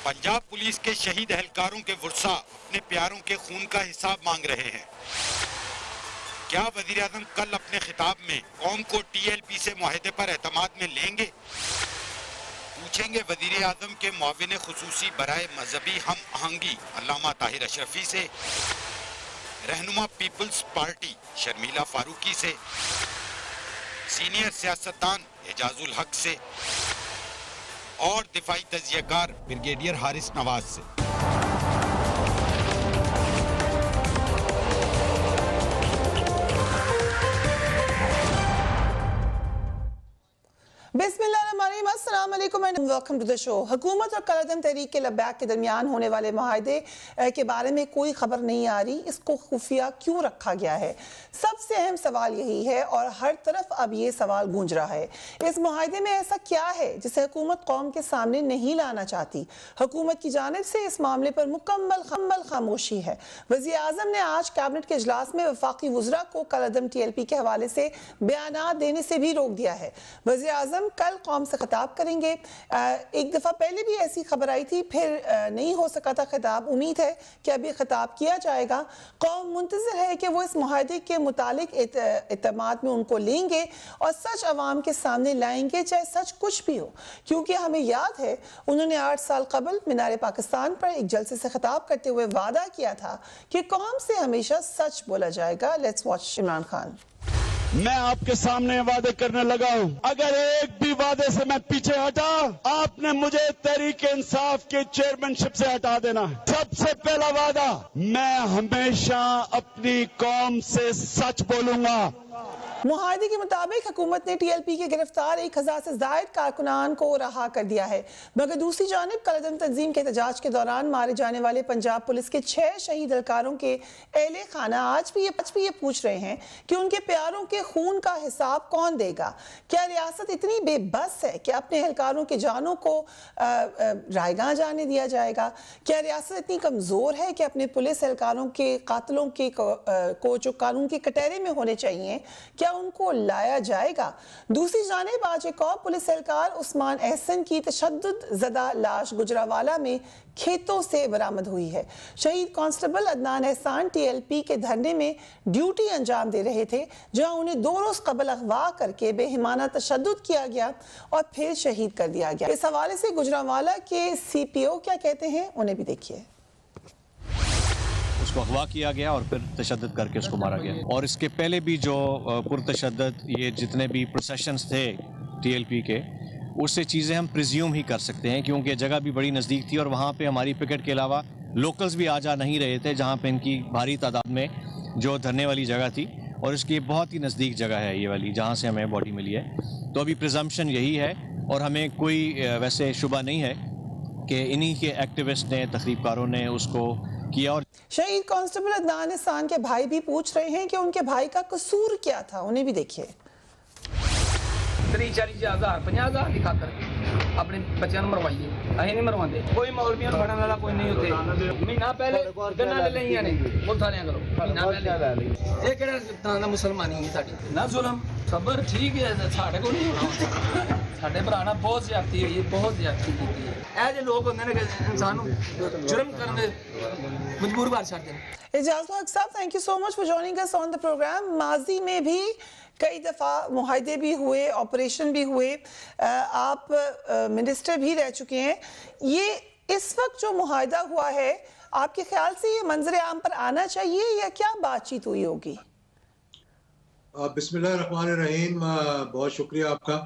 Punjab police के शहीद एहलकारों के वर्सा अपने प्यारों के खून का हिसाब मांग रहे हैं। क्या वजीर आज़म कल अपने खिताब में कौम को TLP से मुआहदे पर एतमाद में लेंगे? पूछेंगे वजीर आज़म के मुआविन खुसूसी बराए मजहबी हम आहंगी अल्लामा ताहिर अशरफी से, रहनुमा पीपल्स पार्टी शर्मिला फारूकी से, सीनियर सियासतदान एजाजुल हक से और दिफाई तजियाकार ब्रिगेडियर हारिस नवाज से। बिस्मिल्लाहिर्रहमानिर्रहीम, अस्सलाम वालेकुम and welcome to the show. हुकूमत और कलअदम तहरीक के लब्बैक के दरमियान होने वाले मुआहदे के बारे में कोई खबर नहीं आ रही। इसको खुफिया क्यों रखा गया है? सबसे अहम सवाल यही है और हर तरफ अब ये सवाल गूंज रहा है। इस मुआहदे में ऐसा क्या है जिसे हुकूमत कौम के सामने नहीं लाना चाहती? हुकूमत की जानिब से इस मामले पर मुकम्मल खामोशी है। वज़ीर आज़म ने आज कैबिनेट के इजलास में वफाकी वज़रा को कलअदम TLP के हवाले से बयानात देने से भी रोक दिया है। वज़ीर आज़म कल कौम से खिताब करेंगे। एक दफ़ा पहले भी ऐसी खबर आई थी, फिर नहीं हो सका था खिताब। उम्मीद है कि अभी खिताब किया जाएगा। कौम मुंतज़िर है कि वो इस मुआहदे के मुतालिक एतमाद में उनको लेंगे और सच अवाम के सामने लाएंगे, चाहे सच कुछ भी हो। क्योंकि हमें याद है उन्होंने 8 साल कबल मीनार पाकिस्तान पर एक जलसे से खिताब करते हुए वादा किया था कि कौम से हमेशा सच बोला जाएगा। Let's watch Imran Khan. मैं आपके सामने वादे करने लगा हूं, अगर एक भी वादे से मैं पीछे हटा, आपने मुझे तहरीक इंसाफ के चेयरमैनशिप से हटा देना है। सबसे पहला वादा, मैं हमेशा अपनी कौम से सच बोलूंगा। मुआहदे के मुताबिक हुकूमत ने TLP के गिरफ्तार 1000 से ज़ायद कारकुनान को रहा कर दिया है। मगर दूसरी जानिब कलअदम तंजीम के एहतजाज के दौरान मारे जाने वाले पंजाब पुलिस के 6 शहीद एहलकारों के अहले खाना आज भी ये पूछ रहे हैं कि उनके प्यारों के खून का हिसाब कौन देगा? क्या रियासत इतनी बेबस है कि अपने एहलकारों की जानों को रायगां जाने दिया जाएगा? क्या रियासत इतनी कमज़ोर है कि अपने पुलिस एहलकारों के कातलों के को जो कानून के कटहरे में होने चाहिए, क्या उनको लाया जाएगा? दूसरी जानिब आज एक और पुलिस एहलकार उस्मान एहसन की तशद्दुद ज़दा लाश गुजरावाला में खेतों से बरामद हुई है। शहीद कांस्टेबल अदनान एहसान TLP के धरने में ड्यूटी अंजाम दे रहे थे, जहां उन्हें 2 रोज कबल अगवा करके बेहिमाना तशद्दुद किया गया और फिर शहीद कर दिया गया। इस हवाले से गुजरावाला के CPO क्या कहते हैं, उन्हें भी देखिए। उसको अगवा किया गया और फिर तशद्दुद करके उसको मारा गया। और इसके पहले भी जो पुरतशद्दुद ये जितने भी प्रोसेशंस थे TLP के, उससे चीज़ें हम प्रिज्यूम ही कर सकते हैं क्योंकि जगह भी बड़ी नज़दीक थी और वहाँ पे हमारी पिकेट के अलावा लोकल्स भी आ जा नहीं रहे थे, जहाँ पे इनकी भारी तादाद में जो धरने वाली जगह थी। और इसकी बहुत ही नज़दीक जगह है ये वाली जहाँ से हमें बॉडी मिली है। तो अभी प्रिजम्पशन यही है और हमें कोई वैसे शुबा नहीं है कि इन्हीं के एक्टिविस्ट ने, तखरीबकारों ने उसको किया। और शहीद कांस्टेबल अदनान एहसान के भाई भी पूछ रहे हैं कि उनके भाई का कसूर क्या था, उन्हें भी देखिए। 30-40,000 50,000 की खातर अपने बच्चों मरवाइए, अं नहीं मरवाते। कोई मौलवी फड़न वाला कोई नहीं होते। महीना पहले गन्ना ले लिया ने पुलिस वाले करो, महीना पहले ये केड़ा तां दा मुसलमानी है साडी ना जुल्म खबर ठीक है साडे को नहीं होना। साडे भरा ना बहुत ज्यादती हुई है, बहुत ज्यादती की है। ऐ जे लोग होंदे ने इंसान नूं जुर्म करन दे मजबूर कर छड्डदे ने। एजाजुल हक साहब, thank you so much for joining us on the programme. माजी में भी कई दफ़ा मुआहदे भी हुए, ऑपरेशन भी हुए, आप मिनिस्टर भी रह चुके हैं। ये इस वक्त जो मुआहदा हुआ है, आपके ख्याल से ये मंजर आम पर आना चाहिए या क्या बातचीत हुई होगी? बिस्मिल्लाहिर्रहमानिर्रहीम, बहुत शुक्रिया आपका।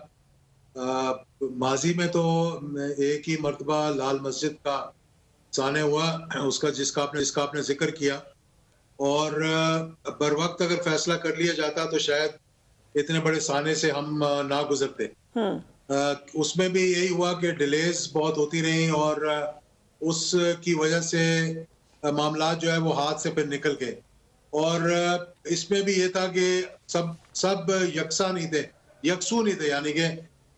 माजी में तो एक ही मर्तबा लाल मस्जिद का साने हुआ, उसका जिसका आपने जिक्र किया, और बर वक्त अगर फैसला कर लिया जाता तो शायद इतने बड़े साने से हम ना गुजरते। उसमें भी यही हुआ कि डिलेज बहुत होती रही और उसकी वजह से मामला जो है वो हाथ से फिर निकल गए। और इसमें भी ये था कि सब यकसा नहीं थे, यकसू नहीं थे, यानी कि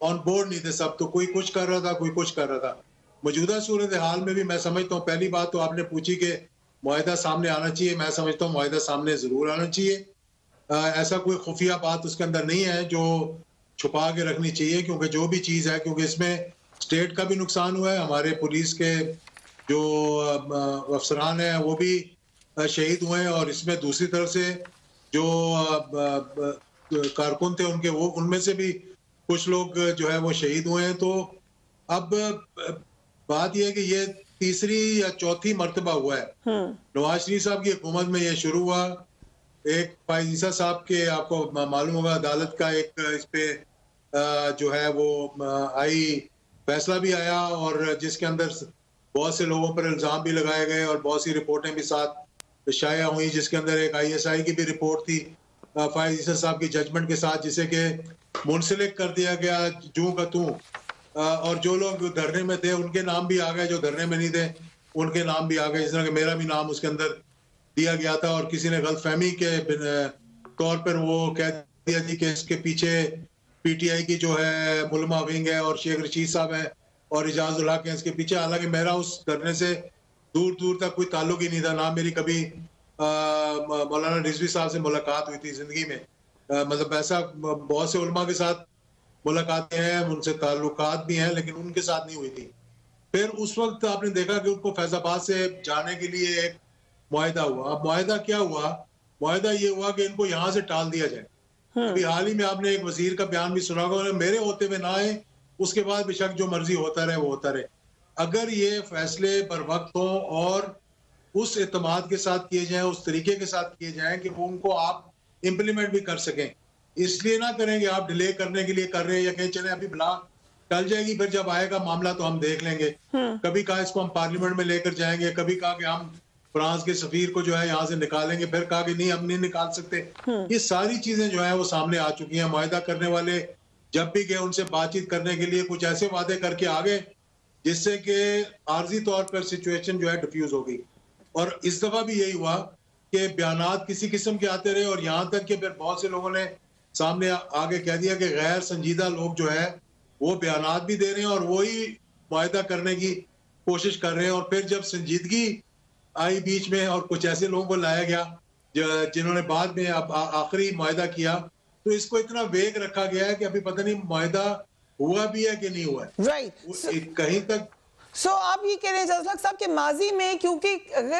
ऑन बोर्ड नहीं थे सब। तो कोई कुछ कर रहा था, कोई कुछ कर रहा था। मौजूदा सूरत हाल में भी मैं समझता हूँ, पहली बात तो आपने पूछी कि मुआहदा सामने आना चाहिए। मैं समझता हूँ मुआहदा सामने जरूर आना चाहिए। ऐसा कोई खुफिया बात उसके अंदर नहीं है जो छुपा के रखनी चाहिए, क्योंकि जो भी चीज़ है, क्योंकि इसमें स्टेट का भी नुकसान हुआ है, हमारे पुलिस के जो अफसरान हैं वो भी शहीद हुए हैं, और इसमें दूसरी तरफ से जो कारकुन थे उनके, वो उनमें से भी कुछ लोग जो है वो शहीद हुए हैं। तो अब बात यह है कि ये तीसरी या चौथी मर्तबा हुआ है। नवाज शरीफ साहब की हुकूमत में ये शुरू हुआ, एक फायज ईसा साहब के, आपको मालूम होगा, अदालत का एक इस पे जो है वो आई फैसला भी आया, और जिसके अंदर बहुत से लोगों पर इल्जाम भी लगाए गए और बहुत सी रिपोर्टें भी साथ शाया हुई, जिसके अंदर एक ISI की भी रिपोर्ट थी फायज ईसा साहब की जजमेंट के साथ, जिसे कि मुंसलिक कर दिया गया जूं का तूं, और जो लोग धरने में थे उनके नाम भी आ गए, जो धरने में नहीं थे उनके नाम भी आ गए, जिस तरह कि मेरा भी नाम उसके अंदर दिया गया था, और किसी ने गलतफहमी के तौर पर वो कह दिया थी कि इसके पीछे PTI की जो है मुलमा विंग है और शेख रशीद साहब हैं और इजाजुल हक हैं इसके पीछे। हालांकि मेरा उस धरने से दूर दूर तक कोई ताल्लुक ही नहीं था, ना मेरी कभी मौलाना रिजवी साहब से मुलाकात हुई थी जिंदगी में। मतलब ऐसा बहुत से उलमा के साथ मुलाकातें हैं, उनसे ताल्लुकात भी हैं, लेकिन उनके साथ नहीं हुई थी। फिर उस वक्त आपने देखा कि उनको फैजाबाद से जाने के लिए एक मुआहिदा हुआ। अब मुआहिदा क्या हुआ? मुआहिदा ये हुआ कि इनको यहाँ से टाल दिया जाए। अभी हाल ही में आपने एक वजीर का बयान भी सुना होगा, मेरे होते हुए ना आए, उसके बाद बेशक जो मर्जी होता रहे वो होता रहे। अगर ये फैसले बर वक्त हो और उस एतमाद के साथ किए जाएं, उस तरीके के साथ किए जाएं कि वो उनको आप इम्प्लीमेंट भी कर सकें, इसलिए ना करेंगे आप डिले करने के लिए कर रहे हैं या कहीं चले अभी बिला टल जाएगी, फिर जब आएगा मामला तो हम देख लेंगे। कभी कहा इसको हम पार्लियामेंट में लेकर जाएंगे, कभी कहा कि हम फ्रांस के सफीर को जो है यहाँ से निकालेंगे, फिर कहा कि नहीं हम नहीं निकाल सकते। ये सारी चीजें जो है वो सामने आ चुकी हैं। मुआहिदा करने वाले जब भी गए उनसे बातचीत करने के लिए कुछ ऐसे वादे करके आ गए जिससे कि आर्जी तौर पर सिचुएशन जो है डिफ्यूज हो गई। और इस दफा भी यही हुआ कि बयानात किसी किस्म के आते रहे, और यहाँ तक कि फिर बहुत से लोगों ने सामने आगे कह दिया कि गैर संजीदा लोग जो है वो बयानात भी दे रहे हैं और वही मुआहिदा करने की कोशिश कर रहे हैं। और फिर जब संजीदगी आई बीच में और कुछ ऐसे लोगों को लाया गया जिन्होंने बाद में अब आखिरी मुआहिदा किया, तो इसको इतना वेग रखा गया है कि अभी पता नहीं मुआहिदा हुआ भी है कि नहीं हुआ है। राइट, कहीं तक आप ये कह रहे हैं जजलक साहब कि माजी में क्योंकि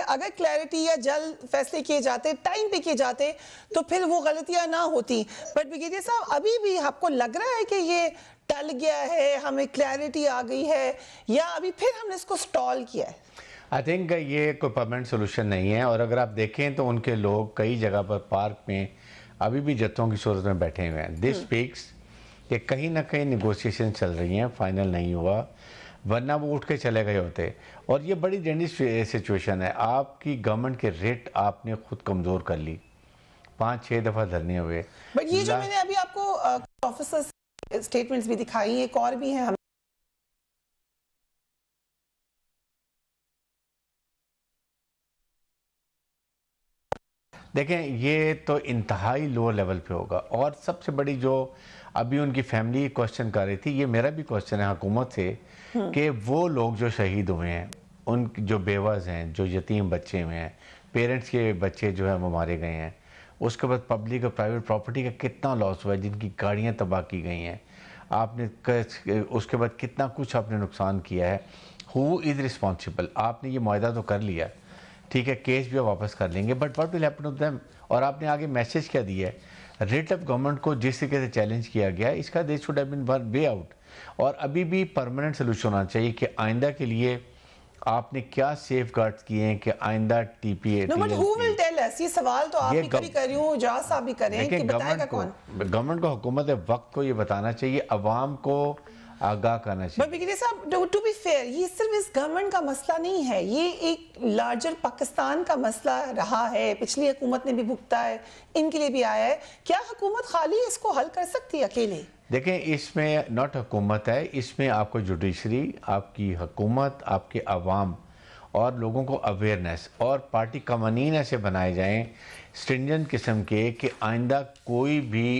अगर क्लैरिटी या जल्द फैसले किए जाते, टाइम पे किए जाते, तो फिर वो गलतियां ना होती। बट ब्रिगेडियर साहब, अभी भी आपको लग रहा है कि ये टल गया है, हमें क्लैरिटी आ गई है, या अभी फिर हमने इसको स्टॉल किया है? आई थिंक ये कोई परमानेंट सोल्यूशन नहीं है। और अगर आप देखें तो उनके लोग कई जगह पर पार्क में अभी भी जत्थों की सूरत में बैठे हुए हैं। दिस स्पीक्स कि कहीं ना कहीं नेगोशिएशन चल रही हैं, फाइनल नहीं हुआ, वरना वो उठ के चले गए होते। और ये बड़ी डेंजरस सिचुएशन है। आपकी गवर्नमेंट के रेट आपने खुद कमज़ोर कर ली, 5-6 दफ़ा धरने हुए। बट ये जो मैंने अभी आपको ऑफिसर्स स्टेटमेंट्स भी दिखाई, एक और भी है, देखें ये तो इंतहाई लो लेवल पे होगा। और सबसे बड़ी जो अभी उनकी फैमिली क्वेश्चन कर रही थी, ये मेरा भी क्वेश्चन है हुकूमत से कि वो लोग जो शहीद हुए हैं, उन जो बेवाज हैं, जो यतीम बच्चे हुए हैं, पेरेंट्स के बच्चे जो हैं वो मारे गए हैं, उसके बाद पब्लिक और प्राइवेट प्रॉपर्टी का कितना लॉस हुआ है, जिनकी गाड़ियाँ तबाह की गई हैं, आपने उसके बाद कितना कुछ आपने नुकसान किया है। Who is responsible? आपने ये मुआहिदा तो कर लिया, ठीक है, केस भी वापस कर लेंगे, but what will happen to them? और आपने आगे मैसेज क्या दिया है? रेट ऑफ गवर्नमेंट को जिस तरीके से चैलेंज किया गया, इसका they should have been one way out. और अभी भी परमानेंट सोल्यूशन होना चाहिए कि आइंदा के लिए आपने क्या सेफ गार्ड्स किए हैं कि आइंदा TPA ये सवाल तो आप भी कर रही हूँ, जज साहब भी करें कि बताएगा कौन? गवर्नमेंट को, हुकूमत वक्त को ये बताना चाहिए, अवाम को आगाह करना चाहिए। ब्रिगेडियर साहब, टू बी फेयर, ये सिर्फ इस गवर्नमेंट का मसला नहीं है, ये एक लार्जर पाकिस्तान का मसला रहा है। पिछली हुकूमत ने भी भुगता है, इनके लिए भी आया है। क्या हुकूमत खाली इसको हल कर सकती है अकेले? देखें, इसमें नॉट हुकूमत है, इसमें आपको जुडिशरी, आपकी हुकूमत, आपके अवाम और लोगों को अवेयरनेस और पार्टी कवानीन ऐसे बनाए जाएं स्ट्रिंजेंट किस्म के कि आइंदा कोई भी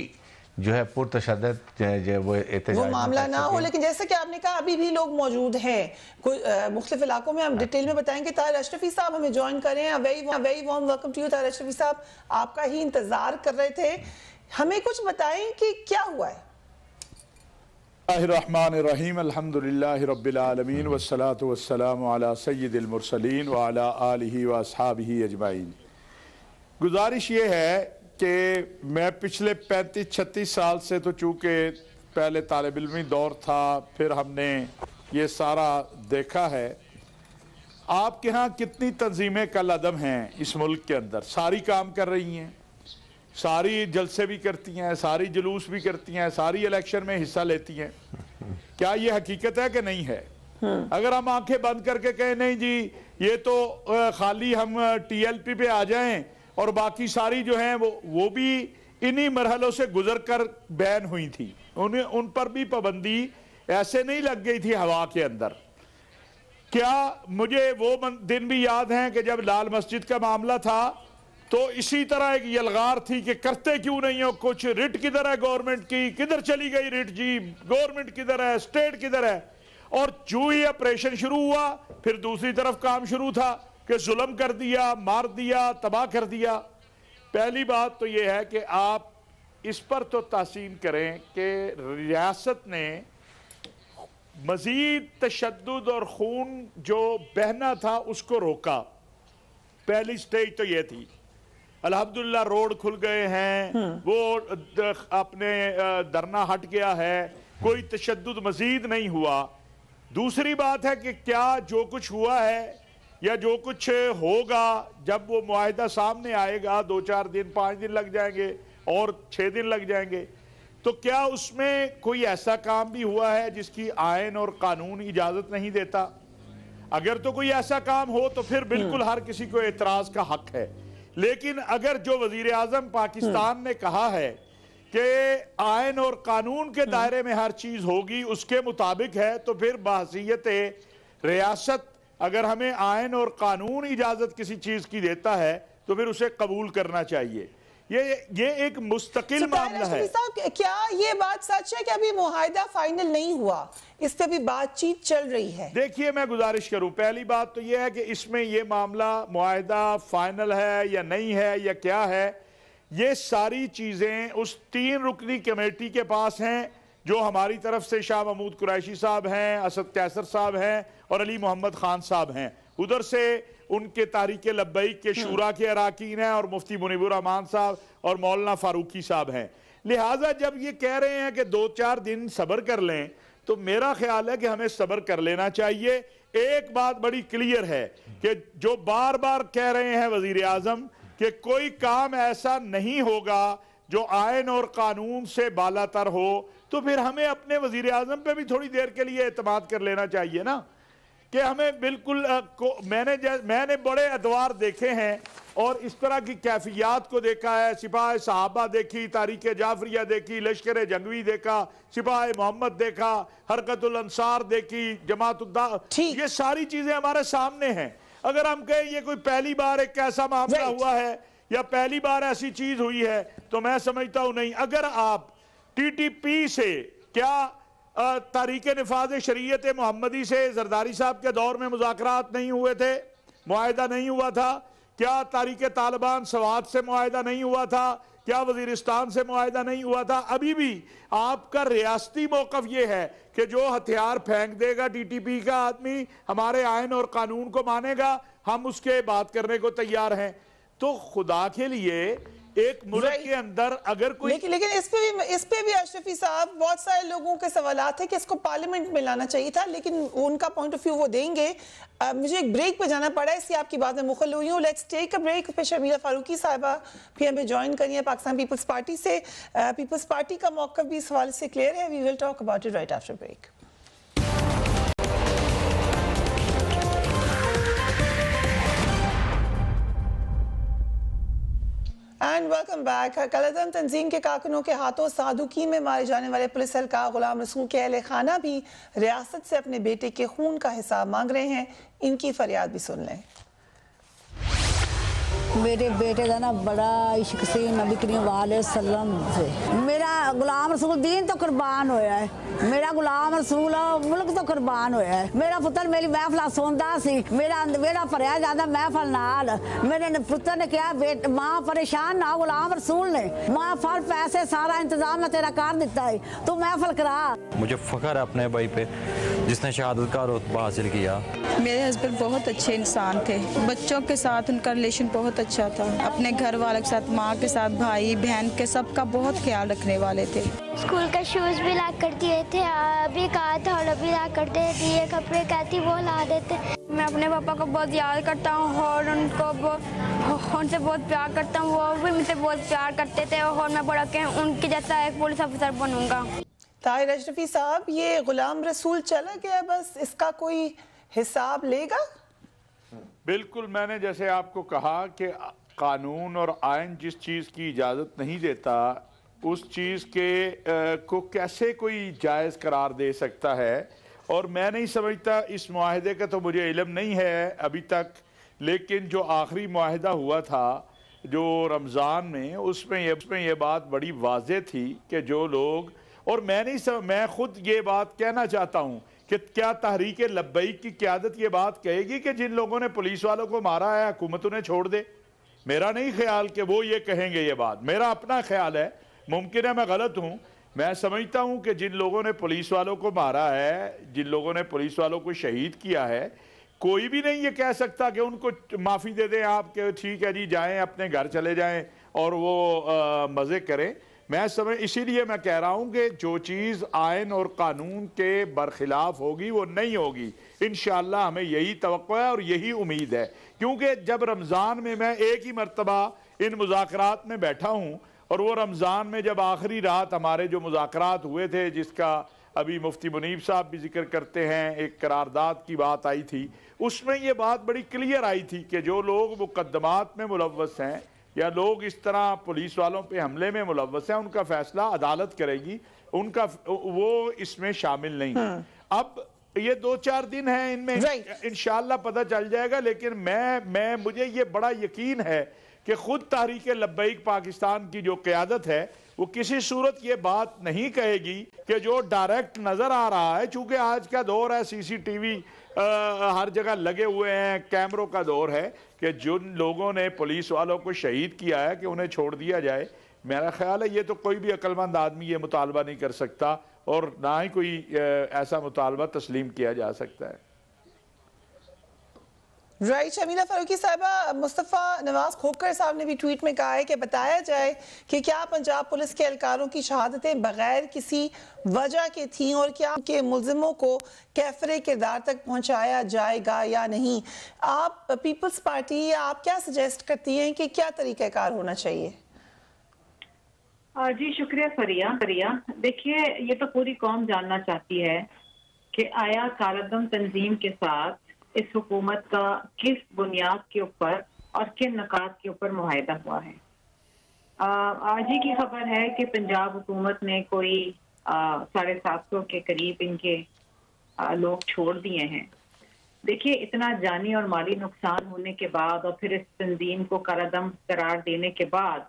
जो है पुरतशद्दद वो मामला ना हो। लेकिन जैसे कि आपने कहा अभी भी लोग मौजूद हैं कोई मुख्तलिफ इलाकों में। हम डिटेल में बताएंगे। ताहिर अशरफी साहब हमें ज्वाइन कर रहे हैं। Very warm welcome to you Tahir Ashrafi साहब, आपका ही इंतजार कर रहे थे। हमें कुछ बताएं कि क्या हुआ है। बिस्मिल्लाहिर्रहमानिर्रहीम अल्हम्दुलिल्लाहि रब्बिल आलमीन वस्सलातु वस्सलामु अला सय्यिदिल मुरसलीन व अला आलिहि व अस्हाबिहि अजमाइन। गुजारिश ये है कि मैं पिछले 35-36 साल से तो चूँकि पहले तालिब इल्मी दौर था, फिर हमने ये सारा देखा है। आपके यहाँ कितनी तंजीमें कल अदम हैं इस मुल्क के अंदर, सारी काम कर रही हैं, सारी जलसे भी करती हैं, सारी जुलूस भी करती हैं, सारी इलेक्शन में हिस्सा लेती हैं। क्या ये हकीकत है कि नहीं है? अगर हम आंखें बंद करके कहें नहीं जी ये तो खाली हम TLP पे आ जाएं और बाकी सारी जो हैं वो भी इन्हीं मरहलों से गुजर कर बैन हुई थी, उन पर भी पाबंदी ऐसे नहीं लग गई थी हवा के अंदर। क्या मुझे वो दिन भी याद हैं कि जब लाल मस्जिद का मामला था तो इसी तरह एक यलगार थी कि करते क्यों नहीं हो कुछ, रिट किधर है गवर्नमेंट की, किधर चली गई रिट जी, गवर्नमेंट किधर है, स्टेट किधर है। और जो ही ऑपरेशन शुरू हुआ फिर दूसरी तरफ काम शुरू था कि जुल्म कर दिया, मार दिया, तबाह कर दिया। पहली बात तो यह है कि आप इस पर तो तासीन करें कि रियासत ने मजीद तशद्दुद और खून जो बहना था उसको रोका। पहली स्टेज तो यह थी। अल्हम्दुलिल्लाह रोड खुल गए हैं, वो अपने धरना हट गया है, कोई तशद्दुद मजीद नहीं हुआ। दूसरी बात है कि क्या जो कुछ हुआ है या जो कुछ होगा जब वो मुआहिदा सामने आएगा, 2-4 दिन 5 दिन लग जाएंगे और 6 दिन लग जाएंगे, तो क्या उसमें कोई ऐसा काम भी हुआ है जिसकी आयन और कानून इजाजत नहीं देता? अगर तो कोई ऐसा काम हो तो फिर बिल्कुल हर किसी को एतराज का हक है। लेकिन अगर जो वजीर आजम पाकिस्तान ने कहा है कि आयन और कानून के दायरे में हर चीज होगी उसके मुताबिक है, तो फिर बहसीयत रियासत अगर हमें आयन और कानून इजाजत किसी चीज की देता है तो फिर उसे कबूल करना चाहिए। ये एक मुस्तकिल मामला है। क्या ये बात सच है कि अभी मुआहिदा फाइनल नहीं हुआ, इस पे भी बातचीत चल रही है? देखिए मैं गुजारिश करूं, पहली बात तो ये है कि इसमें ये मामला मुआहिदा फाइनल है या नहीं है या क्या है, ये सारी चीजें उस 3 रुकनी कमेटी के पास हैं जो हमारी तरफ से शाह महमूद कुरैशी साहब हैं, असद कैसर साहब हैं और अली मोहम्मद खान साहब हैं। उधर से उनके तारीके लब्बैक के शूरा के अराकीन हैं और मुफ्ती मुनीबुर रहमान साहब और मौलाना फारूकी साहब हैं। लिहाजा जब ये कह रहे हैं कि 2-4 दिन सब्र कर लें तो मेरा ख्याल है कि हमें सब्र कर लेना चाहिए। एक बात बड़ी क्लियर है कि जो बार बार कह रहे हैं वजीर आजम कि कोई काम ऐसा नहीं होगा जो आयन और कानून से बालातर हो, तो फिर हमें अपने वजीर आजम पे भी थोड़ी देर के लिए एतमाद कर लेना चाहिए ना कि हमें बिल्कुल मैंने बड़े अदवार देखे हैं और इस तरह की कैफियत को देखा है। सिपाह सहाबा देखी, तारीख जाफरिया देखी, लश्कर जंगवी देखा, सिपाह मोहम्मद देखा, हरकतुल अंसार देखी, जमातुद्दा, ये सारी चीजें हमारे सामने हैं। अगर हम कहें ये कोई पहली बार एक ऐसा मामला हुआ है या पहली बार ऐसी चीज हुई है तो मैं समझता हूं नहीं। अगर आप TTP से क्या तारीके निफाज शरीयत मोहम्मदी से जरदारी साहब के दौर में मुज़ाकरात नहीं हुए थे, मुआहिदा नहीं हुआ था? क्या तारीके तालिबान सवाद से मुआहिदा नहीं हुआ था? क्या वजीरिस्तान से मुआहिदा नहीं हुआ था? अभी भी आपका रियासती मौक़िफ़ ये है कि जो हथियार फेंक देगा TTP का आदमी हमारे आयन और कानून को मानेगा, हम उसके बात करने को तैयार हैं। तो खुदा के लिए एक मुल्क के अंदर अगर कोई लेकिन इस पे भी अशरफी साहब बहुत सारे लोगों के सवालात है कि इसको पार्लियामेंट में लाना चाहिए था, लेकिन उनका पॉइंट ऑफ व्यू वो देंगे। मुझे एक ब्रेक पे जाना पड़ा है, इसलिए आपकी बात में मुखल हुई हूँ। Let's take a break. फिर शर्मिला फारूकी साहिबा भी हमें ज्वाइन करिए पाकिस्तान पीपल्स पार्टी से। पीपल्स पार्टी का मौक़िफ़ भी इस हवाले से क्लियर है। We will talk about it right after break. And welcome back. कलअदम तंजीम के कारकुनों के हाथों सादुकी में मारे जाने वाले पुलिस एहलकार गुलाम रसूल के अहले खाना भी रियासत से अपने बेटे के खून का हिसाब मांग रहे हैं। इनकी फरियाद भी सुन लें। मेरे बेटे का ना बड़ा इश्क सी नबी करीम वालेसल्लम से। मेरा गुलाम रसूल दीन तो कुर्बान होया है, मेरा गुलाम रसूल मुल्क तो कुर्बान होया है। मेरा पुत्र मेरी महफिल सुनदा सी, मेरा वेड़ा भरिया जांदा महफिल नाल। मेरे पुत्र ने कहा मां परेशान ना गुलाम रसूल ने, मां फल पैसे सारा इंतजाम मैं तेरा कर दिता है, तू महफिल करा। मुझे फख्र है अपने भाई पे जिसने शहादत का रुतबा हासिल किया। मेरे हस्बैंड बहुत अच्छे इंसान थे, बच्चों के साथ उनका रिलेशन बहुत अच्छा था, अपने घर वालों के साथ, माँ के साथ, भाई बहन के सबका बहुत ख्याल रखने वाले थे। स्कूल का शूज भी ला कर दिए थे, अभी कहा था और अभी ला कर दे दिए, कपड़े कहती वो ला देते। मैं अपने पापा को बहुत याद करता हूँ और उनसे बहुत प्यार करता हूँ, वो भी मुझसे बहुत प्यार करते थे और मैं बड़ा के उनके जैसा एक पुलिस अफसर बनूंगा। ताहिर अशरफी साहब, ये गुलाम रसूल चला गया, बस इसका कोई हिसाब लेगा? बिल्कुल, मैंने जैसे आपको कहा कि कानून और आइन जिस चीज़ की इजाज़त नहीं देता उस चीज़ के को कैसे कोई जायज़ करार दे सकता है। और मैं नहीं समझता, इस मुआहदे का तो मुझे इल्म नहीं है अभी तक, लेकिन जो आखिरी मुआहदा हुआ था जो रमज़ान में, उसमें ये बात बड़ी वाज़ेह थी कि जो लोग, और मैं खुद ये बात कहना चाहता हूँ कि क्या तहरीक लब्बैक की क़यादत ये बात कहेगी कि जिन लोगों ने पुलिस वालों को मारा है हुकूमत उन्हें छोड़ दे? मेरा नहीं ख्याल कि वो ये कहेंगे ये बात, मेरा अपना ख्याल है, मुमकिन है मैं गलत हूँ। मैं समझता हूँ कि जिन लोगों ने पुलिस वालों को मारा है, जिन लोगों ने पुलिस वालों को शहीद किया है, कोई भी नहीं ये कह सकता कि उनको माफ़ी दे दें आप कि ठीक है जी जाएं अपने घर चले जाएं और वो मज़े करें। इसीलिए मैं कह रहा हूँ कि जो चीज़ आइन और कानून के बरखिलाफ होगी वो नहीं होगी, इंशाअल्लाह हमें यही तवक्को है और यही उम्मीद है। क्योंकि जब रमज़ान में मैं एक ही मरतबा इन मुज़ाकरात में बैठा हूँ और वो रमज़ान में जब आखिरी रात हमारे जो मुज़ाकरात हुए थे, जिसका अभी मुफ्ती मुनीब साहब भी जिक्र करते हैं, एक करारदाद की बात आई थी, उसमें ये बात बड़ी क्लियर आई थी कि जो लोग मुकदमात में मुलव्वस हैं या लोग इस तरह पुलिस वालों पे हमले में मुलव्वस हैं, उनका फैसला अदालत करेगी, वो इसमें शामिल नहीं है। अब ये 2-4 दिन हैं, इनमें इंशाअल्लाह पता चल जाएगा। लेकिन मुझे ये बड़ा यकीन है कि खुद तहरीक लब्बैक पाकिस्तान की जो क़यादत है वो किसी सूरत ये बात नहीं कहेगी कि जो डायरेक्ट नज़र आ रहा है, चूँकि आज का दौर है, CCTV हर जगह लगे हुए हैं, कैमरों का दौर है, कि जिन लोगों ने पुलिस वालों को शहीद किया है कि उन्हें छोड़ दिया जाए। मेरा ख्याल है ये तो कोई भी अक्लमंद आदमी ये मुतालबा नहीं कर सकता और ना ही कोई ऐसा मुतालबा तस्लीम किया जा सकता है। राइट, शमीला फारूकी साहिबा, मुस्तफ़ा नवाज खोखर साहब ने भी ट्वीट में कहा है कि बताया जाए कि क्या पंजाब पुलिस के एहलकारों की शहादतें बगैर किसी वजह के थीं और क्या के मुल्जिमों को कैफरे किरदार तक पहुंचाया जाएगा या नहीं। आप पीपल्स पार्टी, आप क्या सजेस्ट करती हैं कि क्या तरीक़ाकार होना चाहिए? जी शुक्रिया फरिया। देखिए, ये तो पूरी कौम जानना चाहती है कि आया कालदम तंजीम के साथ इस हुकूमत का किस बुनियाद के ऊपर और किन नकात के ऊपर मुआहिदा हुआ है। आज ही की खबर है कि पंजाब हुकूमत ने कोई 750 के करीब इनके लोग छोड़ दिए हैं। देखिए, इतना जानी और माली नुकसान होने के बाद और फिर इस तंजीम को कालादम करार देने के बाद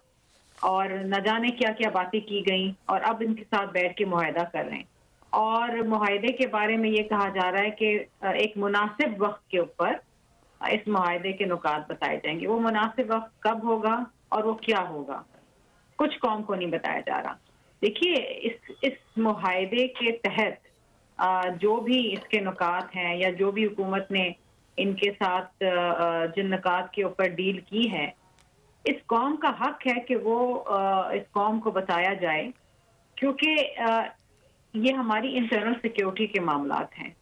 और न जाने क्या क्या बातें की गई और अब इनके साथ बैठ के मुआहिदा कर रहे हैं। और मुआहिदे के बारे में ये कहा जा रहा है कि एक मुनासिब वक्त के ऊपर इस मुआहिदे के नुकात बताए जाएंगे। वो मुनासिब वक्त कब होगा और वो क्या होगा, कुछ कौम को नहीं बताया जा रहा। देखिए, इस मुआहिदे के तहत जो भी इसके नुकात हैं या जो भी हुकूमत ने इनके साथ जिन नुकात के ऊपर डील की है, इस कौम का हक है कि वो इस कौम को बताया जाए, क्योंकि ये हमारी इंटरनल सिक्योरिटी के मामलात हैं।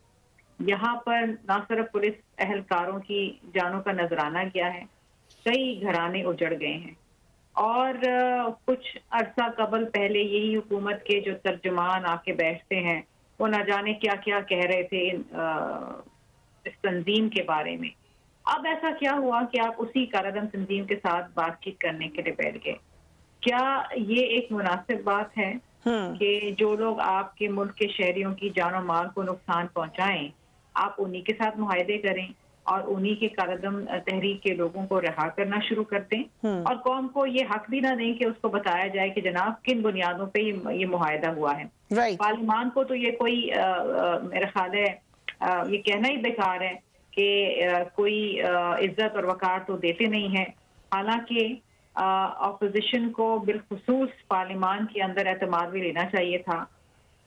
यहाँ पर न सिर्फ पुलिस एहलकारों की जानों का नजराना गया है, कई घराने उजड़ गए हैं और कुछ अरसा कबल पहले यही हुकूमत के जो तर्जुमान आके बैठते हैं वो न जाने क्या क्या कह रहे थे इस तंजीम के बारे में। अब ऐसा क्या हुआ कि आप उसी कालादम तंजीम के साथ बातचीत करने के लिए बैठ गए? क्या ये एक मुनासिब बात है कि जो लोग आपके मुल्क के शहरियों की जान और माल को नुकसान पहुंचाएं, आप उन्हीं के साथ मुआहिदे करें اور انہی کے کالعدم تحریک کے لوگوں کو رہا کرنا شروع کر دیں اور قوم کو یہ حق بھی نہ دیں کہ اس کو بتایا جائے کہ جناب کن بنیادوں پہ یہ معاہدہ ہوا ہے. پارلیمان کو تو یہ کوئی میرا خیال ہے یہ کہنا ہی بیکار ہے کہ کوئی عزت اور وقار تو دیتے نہیں ہیں، حالانکہ اپوزیشن کو بالخصوص پارلیمان کے اندر اعتماد بھی لینا چاہیے تھا،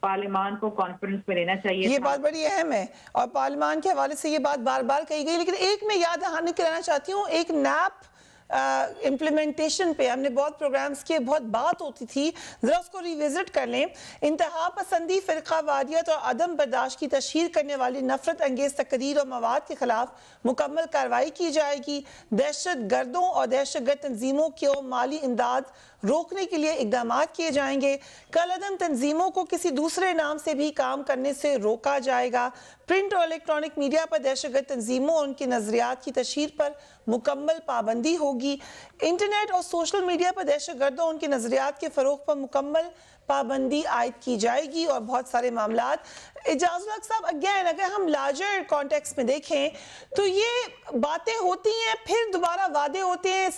پارلیمان کو کانفرنس میں لینا چاہیے یہ تھا. بات بڑی اہم ہے اور پارلیمان کے حوالے سے یہ بات بار بار کہی گئی، لیکن ایک میں یاد دہانی کرانا چاہتی ہوں، ایک نیپ امپلیمنٹیشن پہ ہم نے بہت پروگرامز کیے، بہت بات ہوتی تھی، ذرا اس کو ریوزٹ کر لیں. انتہا پسندی، فرقہ واریت اور عدم برداشت کی تشہیر کرنے والی نفرت انگیز تقریر اور مواد کے خلاف مکمل کارروائی کی جائے گی. دہشت گردوں اور دہشت گرد تنظیموں کو مالی امداد روکنے کے لیے اقدامات کیے جائیں گے. کالعدم تنظیموں کو کسی دوسرے نام سے بھی کام کرنے سے روکا جائے گا. پرنٹ اور الیکٹرانک میڈیا پر دہشت گرد تنظیموں اور ان کے نظریات کی تشہیر پر مکمل پابندی ہوگی. انٹرنیٹ اور سوشل میڈیا پر دہشت گردوں اور ان کے نظریات کے فروغ پر مکمل پابندی عائد کی جائے گی اور بہت سارے معاملات. اعجاز الحق صاحب، اگین اگر ہم لارجر کانٹیکس میں دیکھیں تو یہ باتیں ہوتی ہیں، پھر دوبارہ وعدے ہوتے ہیں،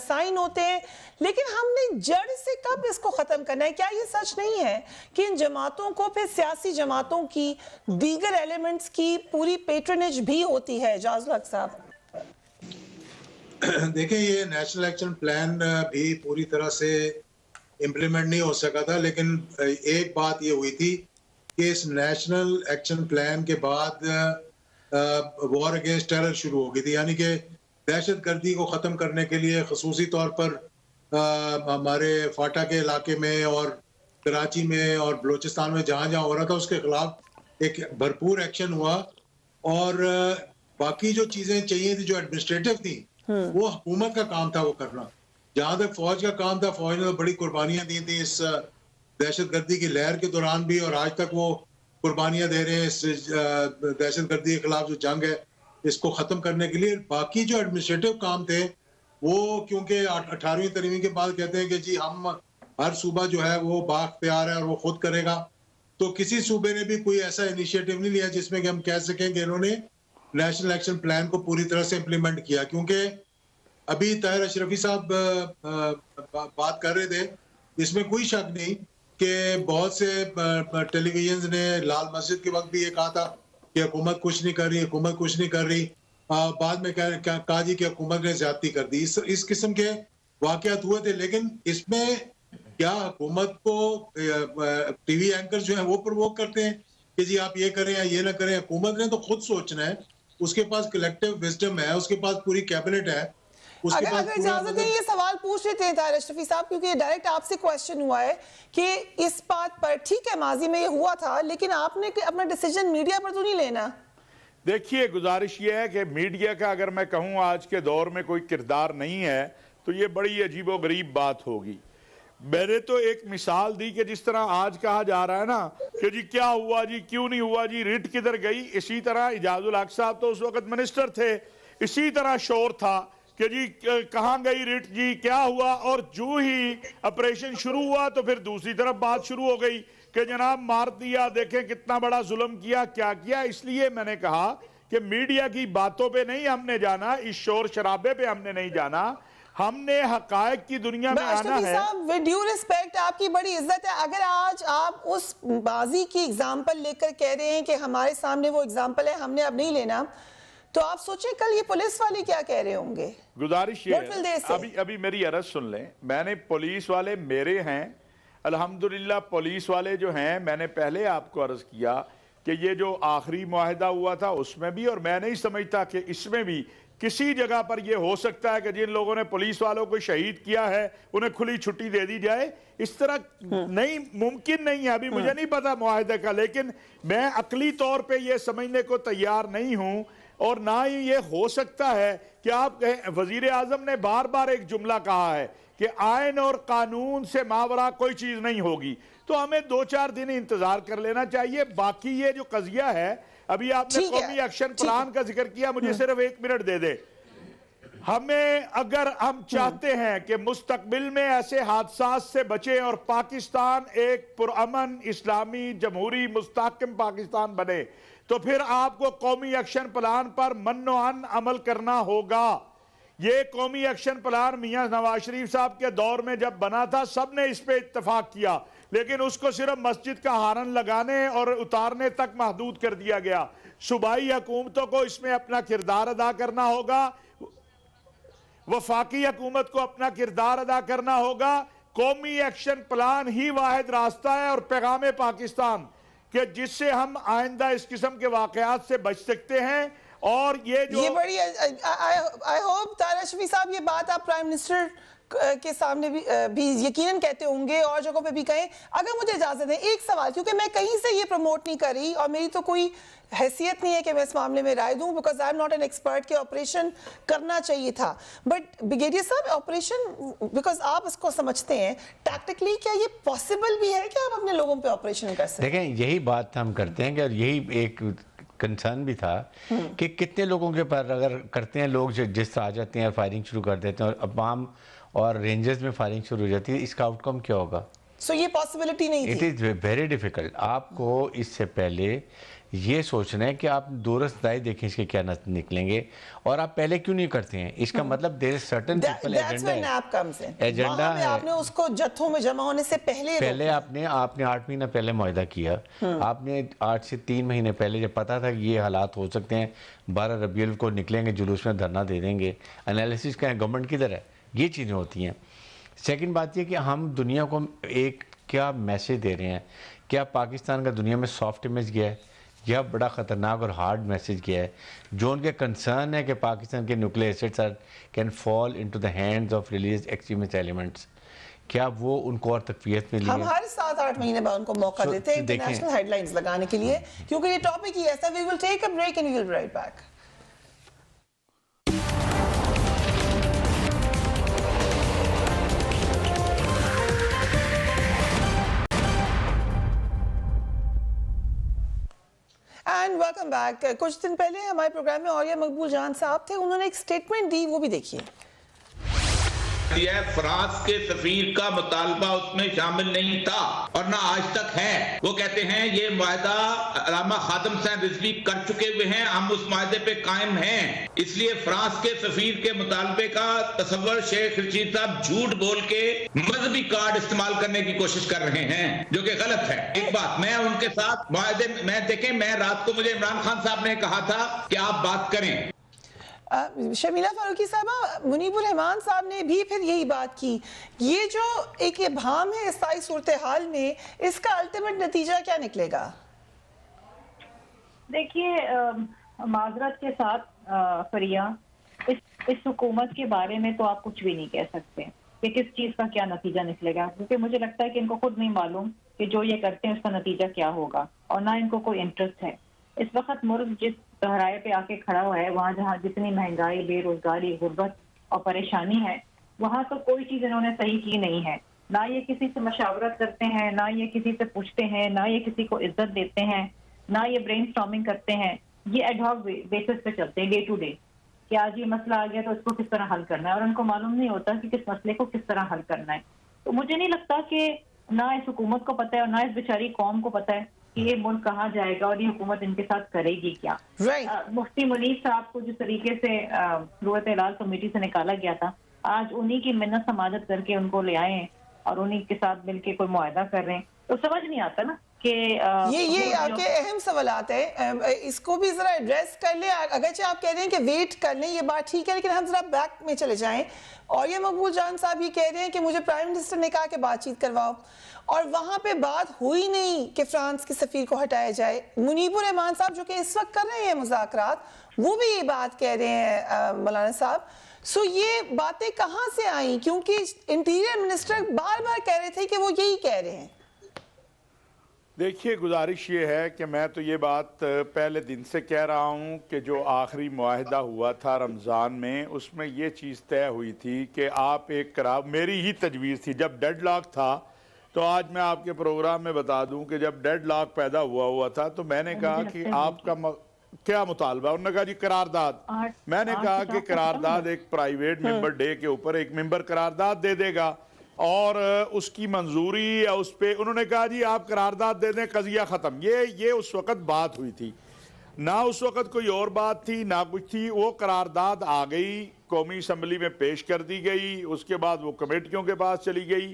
سائن ہوتے ہیں، لیکن ہم نے جڑ سے کب اس کو ختم کرنا ہے؟ کیا یہ سچ نہیں ہے کہ ان جماعتوں کو پھر سیاسی جماعتوں کی دیگر ایلیمنٹس کی پوری پیٹرنیج بھی ہوتی ہے؟ اعجاز الحق صاحب دیکھیں، یہ نیشنل ایکشن پلان بھی پوری طرح سے امپلیمنٹ نہیں ہو سکا تھا، لیکن ایک بات یہ ہوئی تھی کہ اس نیشنل ایکشن پلان کے بعد وار اگینسٹ ٹیرر شروع ہو گئی تھی، یعنی کہ دہشت گردی کو ختم کرنے کے لیے خصوصی طور پر ہمارے فاٹا کے علاقے میں اور کراچی میں اور بلوچستان میں جہاں جہاں ہو رہا تھا اس کے خلاف ایک بھرپور ایکشن ہوا. اور باقی جو چیزیں چاہیے تھی جو ایڈمنسٹریٹو تھی وہ حکومت کا کام تھا وہ کرنا. جہاں تک فوج کا کام تھا، فوج نے بڑی قربانیاں دی تھیں اس دہشت گردی کی لہر کے دوران بھی، اور آج تک وہ قربانیاں دے رہے ہیں اس دہشت گردی کے خلاف جو جنگ ہے اس کو ختم کرنے کے لیے. باقی جو ایڈمنسٹریٹو کام تھے وہ کیونکہ 18ویں ترمیم کے بعد کہتے ہیں کہ جی ہم ہر صوبہ جو ہے وہ بااختیار ہے اور وہ خود کرے گا، تو کسی صوبے نے بھی کوئی ایسا انیشیٹو نہیں لیا جس میں کہ ہم کہہ سکیں کہ انہوں نے نیشنل ایکشن پلان کو پوری طرح سے امپلیمنٹ کیا. کیونکہ ابھی طاہر اشرفی صاحب بات کر رہے تھے، اس میں کوئی شک نہیں کہ بہت سے ٹیلی ویژنز نے لال مسجد کے وقت بھی یہ کہا تھا کہ حکومت کچھ نہیں کر رہی، حکومت کچھ نہیں کر رہی. بعد میں کہا جی کہ حکومت نے زیادتی کر دی. اس قسم کے واقعات ہوئے تھے، لیکن اس میں کیا حکومت کو ٹی وی اینکر جو ہیں وہ پرووک کرتے ہیں کہ جی آپ یہ کریں یا یہ نہ کریں؟ حکومت نے تو خود سوچنا ہے، اس کے پاس کلیکٹیو وزڈم ہے، اس کے پاس پوری کیبنٹ ہے. اگر اجازت ہے یہ سوال پوچھ لیتے ہیں طاہر اشرفی صاحب، کیونکہ یہ ڈائریکٹ آپ سے کویسچن ہوا ہے کہ اس بات پر ٹھیک ہے ماضی میں یہ ہوا تھا، لیکن آپ نے اپنا ڈیسیجن میڈیا پر تو نہیں لینا. دیکھیے، گزارش یہ ہے کہ میڈیا کا اگر میں کہوں آج کے دور میں کوئی کردار نہیں ہے تو یہ بڑی عجیب و غریب بات ہوگی. میں نے تو ایک مثال دی کہ جس طرح آج کہا جا رہا ہے نا کہ جی کیا ہوا جی، کیوں نہیں ہوا جی، ریٹ کدھر گئی، اسی طرح اعجاز الحق صاحب تو اس وقت منسٹر تھے، اسی طرح شور تھا کہ جی کہاں گئی ریٹ جی، کیا ہوا. اور جو ہی آپریشن شروع ہوا تو پھر دوسری طرف بات شروع ہو گئی کہ جناب مار دیا، دیکھیں کتنا بڑا ظلم کیا، کیا کیا. اس لیے میں نے کہا کہ میڈیا کی باتوں پہ نہیں ہم نے جانا، اس شور شرابے پہ ہم نے نہیں جانا، ہم نے حقائق کی دنیا میں آنا ہے. ود ڈیو ریسپیکٹ، آپ کی بڑی عزت ہے، اگر آج آپ اس بازی کی اگزامپل لے کر کہہ رہے ہیں کہ ہمارے سامنے وہ اگزامپل ہے، ہم نے اب نہیں لینا، تو آپ سوچیں کل یہ پولیس والے کیا کہہ رہے ہوں گے. گزارش یہ ہے، ابھی میری عرض سن لیں. میں نے پولیس والے میرے ہیں الحمدللہ، پولیس والے جو ہیں، میں نے پہلے آپ کو عرض کیا کہ یہ جو آخری معاہدہ ہوا تھا اس میں بھی، اور میں نہیں سمجھتا کہ اس میں بھی کسی جگہ پر یہ ہو سکتا ہے کہ جن لوگوں نے پولیس والوں کو شہید کیا ہے انہیں کھلی چھٹی دے دی جائے. اس طرح نہیں، ممکن نہیں ہے. ابھی مجھے نہیں پتا معاہدے کا، لیکن میں عقلی طور پہ یہ سمجھنے کو تیار نہیں ہوں، اور نہ ہی یہ ہو سکتا ہے کہ آپ کہیں. وزیر اعظم نے بار بار ایک جملہ کہا ہے کہ آئین اور قانون سے ماورا کوئی چیز نہیں ہوگی، تو ہمیں 2-4 دن انتظار کر لینا چاہیے. باقی یہ جو قضیہ ہے، ابھی آپ نے قومی ایکشن پلان کا ذکر کیا، مجھے صرف 1 منٹ دے دے. ہمیں اگر ہم چاہتے ہیں کہ مستقبل میں ایسے حادثات سے بچیں اور پاکستان ایک پرامن اسلامی جمہوری مستحکم پاکستان بنے، تو پھر آپ کو قومی ایکشن پلان پر منوعن عمل کرنا ہوگا. یہ قومی ایکشن پلان میاں نواز شریف صاحب کے دور میں جب بنا تھا سب نے اس پہ اتفاق کیا, لیکن اس کو صرف مسجد کا ہارن لگانے اور اتارنے تک محدود کر دیا گیا. صوبائی حکومتوں کو اس میں اپنا کردار ادا کرنا ہوگا, وفاقی حکومت کو اپنا کردار ادا کرنا ہوگا. قومی ایکشن پلان ہی واحد راستہ ہے اور پیغام پاکستان کہ جس سے ہم آئندہ اس قسم کے واقعات سے بچ سکتے ہیں. اور یہ جو یہ بڑی آئی ہوپ طاہر اشرفی صاحب یہ بات آپ پرائم منسٹر کے سامنے بھی یقیناً کہتے ہوں گے اور جگہوں پہ بھی کہیں. اگر مجھے اجازت دیں ایک سوال, کیونکہ میں کہیں سے یہ پروموٹ نہیں کر رہی اور میری تو کوئی حیثیت نہیں ہے کہ میں اس معاملے میں رائے دوں, because I am not an expert کہ آپریشن کرنا چاہیے تھا. بٹ بریگیڈیئر صاحب آپریشن, بیکاز آپ اس کو سمجھتے ہیں ٹیکٹیکلی, کیا یہ پاسبل بھی ہے کہ آپ اپنے لوگوں پہ آپریشن کر سکیں؟ دیکھیں یہی بات ہم کرتے ہیں کہ اور یہی ایک کنسرن بھی تھا کہ کتنے لوگوں کے پر اگر کرتے ہیں لوگ جس طرح آ جاتے ہیں فائرنگ شروع کر دیتے ہیں اور عوام اور رینجرز میں فائرنگ شروع ہو جاتی ہے, اس کا آؤٹ کم کیا ہوگا؟ سو یہ پاسبلٹی نہیں تھی. It is very difficult. آپ کو اس سے پہلے یہ سوچنا ہے کہ آپ دورست دائیں دیکھیں اس کے کیا نکلیں گے, اور آپ پہلے کیوں نہیں کرتے ہیں. اس کا مطلب دیر سرٹن پیپل ایجنڈا ہے. آپ نے اس کو جتھوں میں جمع ہونے سے پہلے آپ نے 8 مہینہ پہلے معاہدہ کیا. آپ نے 8 سے 3 مہینے پہلے جب پتا تھا کہ یہ حالات ہو سکتے ہیں, 12 ربیع الاول کو نکلیں گے جلوس میں دھرنا دے دیں گے, انالیسس کا گورنمنٹ کدھر ہے, یہ چیزیں ہوتی ہیں. سیکنڈ بات یہ کہ ہم دنیا کو ایک کیا میسیج دے رہے ہیں. کیا پاکستان کا دنیا میں سافٹ امیج گیا ہے یا بڑا خطرناک اور ہارڈ میسیج کیا ہے؟ جو ان کے کنسرن ہے کہ پاکستان کے nuclear assets can fall into the hands of religious extremist elements, کیا وہ ان کو اور تقویت ملی ہے؟ ہم ہر 7-8 مہینے بعد ان کو موقع دیتے ہیں انٹرنیشنل ہیڈ لائنز لگانے کے لیے, کیونکہ یہ ٹاپک ہی ایسا. We will take a break and we will be right back. And welcome back. کچھ دن پہلے ہمارے پروگرام میں اوریہ مقبول جان صاحب تھے, انہوں نے ایک سٹیٹمنٹ دی, وہ بھی دیکھیے. فرانس کے سفیر کا مطالبہ اس میں شامل نہیں تھا اور نہ آج تک ہے. وہ کہتے ہیں یہ معاہدہ علامہ خادم حسین رضوی کر چکے ہوئے ہیں, ہم اس معاہدے پہ قائم ہیں. اس لیے فرانس کے سفیر کے مطالبے کا تصور شیخ رشید صاحب جھوٹ بول کے مذہبی کارڈ استعمال کرنے کی کوشش کر رہے ہیں, جو کہ غلط ہے. ایک بات میں ان کے ساتھ معاہدے میں دیکھیں, میں رات کو مجھے عمران خان صاحب نے کہا تھا کہ آپ بات کریں. شمیلہ فاروقی صاحبہ, منیب الرحمان صاحب نے بھی پھر یہی بات کی. یہ جو ایک ابہام ہے اس ساری صورتحال میں, اس کا الٹیمیٹ نتیجہ کیا نکلے گا؟ دیکھیے معذرت کے ساتھ فریہ, اس حکومت کے بارے میں تو آپ کچھ بھی نہیں کہہ سکتے کہ کس چیز کا کیا نتیجہ نکلے گا, کیونکہ مجھے لگتا ہے کہ ان کو خود نہیں معلوم کہ جو یہ کرتے ہیں اس کا نتیجہ کیا ہوگا, اور نہ ان کو کوئی انٹرسٹ ہے. اس وقت ملک جس دہرائے پہ آ کے کھڑا ہوا ہے, وہاں جہاں جتنی مہنگائی, بے روزگاری, غربت اور پریشانی ہے, وہاں تو کوئی چیز انہوں نے صحیح کی نہیں ہے. نہ یہ کسی سے مشاورت کرتے ہیں, نہ یہ کسی سے پوچھتے ہیں, نہ یہ کسی کو عزت دیتے ہیں, نہ یہ برین سٹارمنگ کرتے ہیں. یہ ایڈ ہاک بیسس پہ چلتے ہیں, ڈے ٹو ڈے, کہ آج یہ مسئلہ آ گیا تو اس کو کس طرح حل کرنا ہے, اور ان کو معلوم نہیں ہوتا کہ کس مسئلے کو کس طرح حل کرنا ہے. تو مجھے نہیں لگتا کہ نہ اس حکومت کو پتہ ہے اور نہ اس بیچاری قوم کو پتہ ہے کہ یہ ملک کہاں جائے گا اور یہ حکومت ان کے ساتھ کرے گی کیا. مفتی منیر صاحب کو جس طریقے سے رویت ہلال کمیٹی سے نکالا گیا تھا, آج انہی کی منت سماجت کر کے ان کو لے آئے ہیں اور انہی کے ساتھ مل کے کوئی معاہدہ کر رہے ہیں, تو سمجھ نہیں آتا نا کہ یہ آپ کے اہم سوالات ہیں, اس کو بھی ذرا ایڈریس کر لیں. اگرچہ آپ کہہ رہے ہیں کہ ویٹ کر لیں, یہ بات ٹھیک ہے, لیکن ہم ذرا بیک میں چلے جائیں. اور یہ مقبول جان صاحب یہ کہہ رہے ہیں کہ مجھے پرائم منسٹر نے کہا کہ بات چیت کرواؤ, اور وہاں پہ بات ہوئی نہیں کہ فرانس کے سفیر کو ہٹایا جائے. منیب الرحمان صاحب جو کہ اس وقت کر رہے ہیں مذاکرات, وہ بھی یہ بات کہہ رہے ہیں مولانا صاحب. سو یہ باتیں کہاں سے آئیں, کیونکہ انٹیریئر منسٹر بار بار کہہ رہے تھے کہ وہ یہی کہہ رہے ہیں. دیکھیے گزارش یہ ہے کہ میں تو یہ بات پہلے دن سے کہہ رہا ہوں کہ جو آخری معاہدہ ہوا تھا رمضان میں, اس میں یہ چیز طے ہوئی تھی کہ آپ ایک میری ہی تجویز تھی جب ڈیڈ لاک تھا. تو آج میں آپ کے پروگرام میں بتا دوں کہ جب ڈیڈ لاک پیدا ہوا تھا تو میں نے کہا کہ آپ کا کیا مطالبہ, انہوں نے کہا جی قرارداد. میں نے کہا کہ قرارداد ایک پرائیویٹ ممبر ڈے کے اوپر ایک ممبر قرارداد دے دے گا اور اس کی منظوری اس پہ, انہوں نے کہا جی آپ قرارداد دے دیں, قضیہ ختم. یہ اس وقت بات ہوئی تھی. ना उस वक्त कोई और बात थी ना कुछ थी, वो करारदाद आ गई, कौमी असम्बली में पेश कर दी गई, उसके बाद वो कमेटियों के पास चली गई।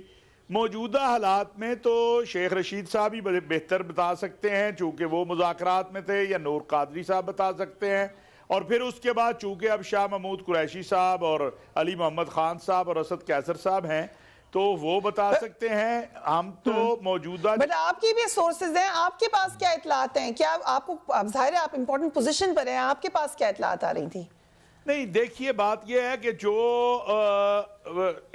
मौजूदा हालात में तो शेख रशीद साहब ही बेहतर बता सकते हैं, चूँकि वो मुज़ाकरात में थे, या नूर कादरी साहब बता सकते हैं, और फिर उसके बाद चूँकि अब शाह महमूद कुरैशी साहब और अली मोहम्मद खान साहब और असद कैसर साहब हैं, तो वो बता सकते हैं। हम तो मौजूदा बट आपकी भी सोर्सेज हैं, आपके पास क्या इतलात हैं? क्या आपको, अब जाहिर है आप इंपॉर्टेंट पोजीशन पर हैं, आपके पास क्या इतलात आ रही थी? नहीं, देखिए बात यह है कि जो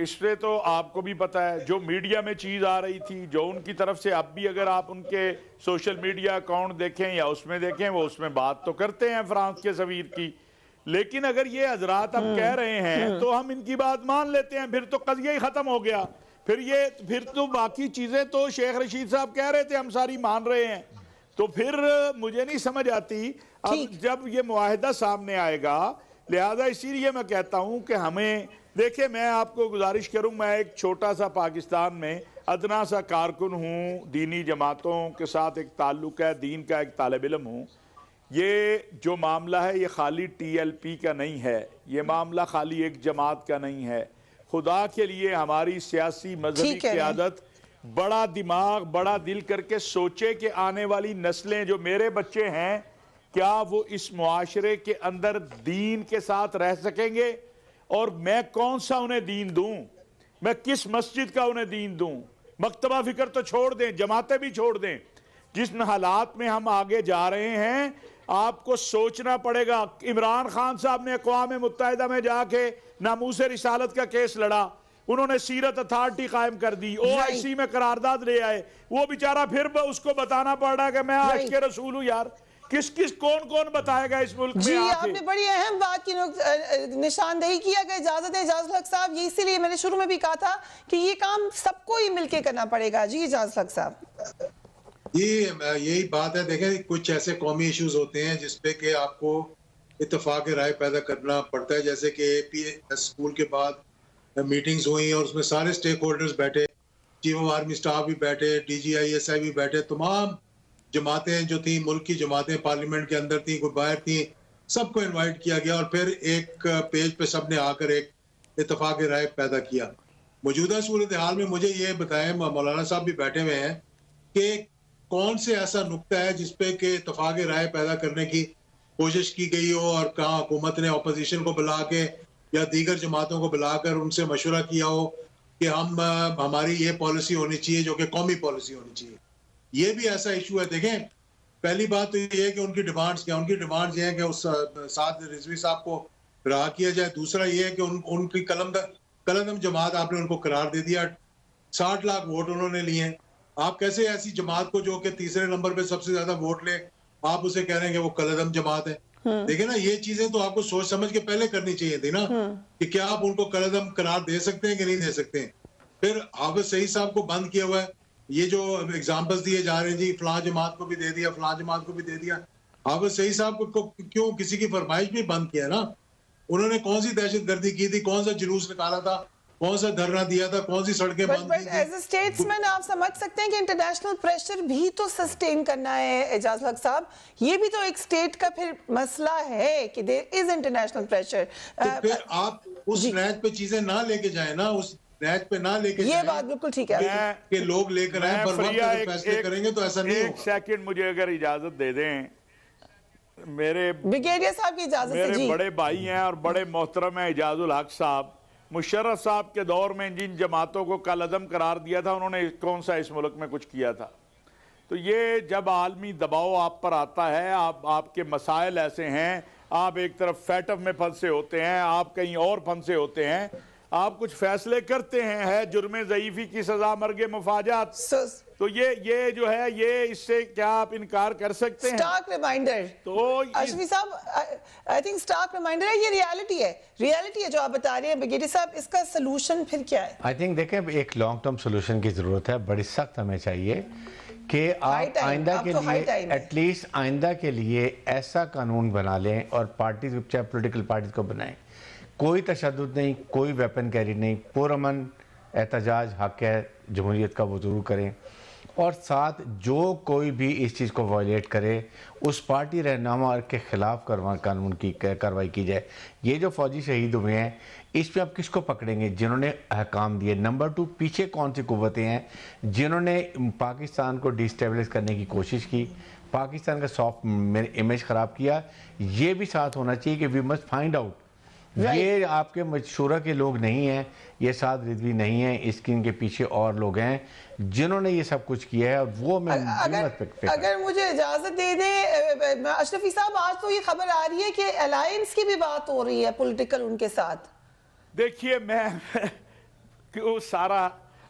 इससे तो आपको भी पता है, जो मीडिया में चीज़ आ रही थी, जो उनकी तरफ से, अब भी अगर आप उनके सोशल मीडिया अकाउंट देखें या उसमें देखें, वो उसमें बात तो करते हैं फ्रांस के सफीर की, लेकिन अगर ये हजरात अब कह रहे हैं तो हम इनकी बात मान लेते हैं, फिर तो कज़िया ही ख़त्म हो गया। फिर तो बाकी चीज़ें तो शेख रशीद साहब कह रहे थे हम सारी मान रहे हैं, तो फिर मुझे नहीं समझ आती अब जब ये मुआहिदा सामने आएगा। लिहाजा इसीलिए मैं कहता हूँ कि हमें, देखिए मैं आपको गुजारिश करूँ, मैं एक छोटा सा पाकिस्तान में अदना सा कारकुन हूँ, दीनी जमातों के साथ एक ताल्लुक़ है, दीन का एक तालिब इल्म हूँ। ये जो मामला है ये खाली TLP का नहीं है, ये मामला खाली एक जमात का नहीं है। खुदा के लिए हमारी सियासी मजहबी क़यादत बड़ा दिमाग बड़ा दिल करके सोचे कि आने वाली नस्लें, जो मेरे बच्चे हैं, क्या वो इस मुआशरे के अंदर दीन के साथ रह सकेंगे, और मैं कौन सा उन्हें दीन दूं, मैं किस मस्जिद का उन्हें दीन दूं। मकतबा फिक्र तो छोड़ दें, जमातें भी छोड़ दें, जिस हालात में हम आगे जा रहे हैं आपको सोचना पड़ेगा। इमरान खान साहब ने अक़वाम मुत्तहिदा में जाके नामूस रिसालत का केस लड़ा, उन्होंने सीरत अथॉरिटी कायम कर दी, OIC में करारदाद ले आए, वो बेचारा फिर उसको बताना पड़ रहा है कि मैं आज के रसूल हूँ। यार किस कौन बताएगा इस मुल्क में? जी आपने बड़ी अहम बात की निशानदेही किया कि इजाजत है इजाजुल हक साहब, ये इसीलिए मैंने शुरू में भी कहा था कि ये काम सबको ही मिलके करना पड़ेगा। जी इजाजुल हक साहब, यही बात है। देखें, कुछ ऐसे कौमी इश्यूज होते हैं जिसपे कि आपको इत्तेफाक राय पैदा करना पड़ता है, जैसे कि APS स्कूल के बाद मीटिंग्स हुई और उसमें सारे स्टेक होल्डर्स बैठे, चीफ ऑफ आर्मी स्टाफ भी बैठे, DGI भी बैठे, तमाम जमातें जो थी, मुल्क की जमातें पार्लियामेंट के अंदर थी, कोई बाहर थी, सबको इनवाइट किया गया और फिर एक पेज पे सबने आकर एक इत्तेफाक राय पैदा किया। मौजूदा सूरत हाल में मुझे ये बताएं, मौलाना साहब भी बैठे हुए हैं, कि कौन से ऐसा नुक्ता है जिसपे कि इत्तेफाक राय पैदा करने की कोशिश की गई हो, और कहाँ हुकूमत ने अपोजिशन को बुला के या दीगर जमातों को बुलाकर उनसे मशवरा किया हो कि हमारी ये पॉलिसी होनी चाहिए जो कि कौमी पॉलिसी होनी चाहिए। ये भी ऐसा इशू है। देखें, पहली बात तो ये है कि उनकी डिमांड्स क्या, उनकी डिमांड्स ये है कि उस साद रिजवी साहब को रहा किया जाए। दूसरा ये है कि उनकी कलंदम जमात आपने उनको करार दे दिया, 60 लाख वोट उन्होंने लिए। आप कैसे ऐसी जमात को जो कि तीसरे नंबर पे सबसे ज्यादा वोट ले, आप उसे कह रहे हैं कि वो कलंदम जमात है? देखिए ना, ये चीजें तो आपको सोच समझ के पहले करनी चाहिए थी ना, कि क्या आप उनको कलंदम करार दे सकते हैं कि नहीं दे सकते हैं। फिर हाफिज सईद साहब को बंद किया हुआ है, ये जो एग्जाम्पल्स दिए जा रहे हैं, जी फलां जमात को भी दे दिया, फलां जमात को भी दे दिया। हाफिज सईद साहब को क्यों किसी की फरमाइश भी बंद किया ना? उन्होंने कौन सी दहशतगर्दी की थी, कौन सा जुलूस निकाला था, कौन सा धरना दिया था, कौन सी सड़कें बंद की थी? एज अ स्टेट्समैन आप समझ सकते हैं कि इंटरनेशनल प्रेशर भी तो सस्टेन करना है इजाजुल हक साहब, ये भी तो एक स्टेट का फिर मसला है कि देयर इज इंटरनेशनल प्रेशर। तो फिर आप उस नहज पे चीजें ना लेके जाए ना, उस नहज पे ना लेके जाए। ये बात बिल्कुल ठीक है कि लोग लेकर आए, पर वक्त फैसले करेंगे तो ऐसा नहीं होगा। एक सेकंड मुझे अगर इजाजत दे दें, मेरे ब्रिगेडियर साहब की इजाजत से। मेरे बड़े भाई हैं और बड़े मोहतरम हैं इजाजुल हक साहब। मुशर्रफ साहब के दौर में जिन जमातों को कलअदम करार दिया था, उन्होंने कौन सा इस मुल्क में कुछ किया था? तो ये जब आलमी दबाव आप पर आता है, आपके मसाइल ऐसे हैं, आप एक तरफ फैटफ में फंसे होते हैं, आप कहीं और फंसे होते हैं, आप कुछ फैसले करते हैं, है जुर्म ज़ईफ़ी की सजा मर्गे मुफाजात, तो ये जो है, ये इससे क्या आप इनकार कर सकते हैं? Stark reminder. तो अशफी साहब, आई थिंक स्टार्क रिमाइंडर है, ये रियलिटी है जो आप बता रहे हैं ब्रिगेडियर साहब। इसका सलूशन फिर क्या है? आई थिंक देखें, एक लॉन्ग टर्म सोल्यूशन की जरूरत है, बड़ी सख्त हमें चाहिए कि आप आइंदा के लिए, एटलीस्ट आइंदा के लिए ऐसा कानून बना लें, और पार्टीज, चाहे पोलिटिकल पार्टीज को बनाएं, कोई तशद्दुद नहीं, कोई वेपन कैरी नहीं, पुरअमन एहतजाज हक है जमहूरियत का, वो जरूर करें। اور ساتھ جو کوئی بھی اس چیز کو وائلیٹ کرے اس پارٹی رہنما کے خلاف قانون کی کارروائی کی جائے. یہ جو فوجی شہید ہوئے ہیں اس پہ آپ کس کو پکڑیں گے جنہوں نے احکام دیے؟ نمبر 2 پیچھے کون سی قوتیں ہیں جنہوں نے پاکستان کو ڈی اسٹیبلش کرنے کی کوشش کی، پاکستان کا سافٹ امیج خراب کیا؟ یہ بھی ساتھ ہونا چاہیے کہ وی مسٹ فائنڈ آؤٹ. یہ آپ کے مشورہ کے لوگ نہیں ہیں، یہ سعد رضوی نہیں ہیں، اس کے ان کے پیچھے اور لوگ ہیں جنہوں نے یہ سب کچھ کیا ہے. اور وہ میں اگر مجھے اجازت دے دیں اشرفی صاحب، آج تو یہ خبر آ رہی ہے کہ الائنس کی بھی بات ہو رہی ہے پولیٹیکل ان کے ساتھ. دیکھیے میں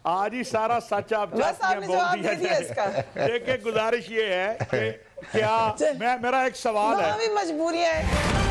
آج ہی سارا سچ آپ چاہتی ہیں بول دیا جائے. ایک گزارش یہ ہے کہ کیا میرا ایک سوال ہے، مجبوری ہے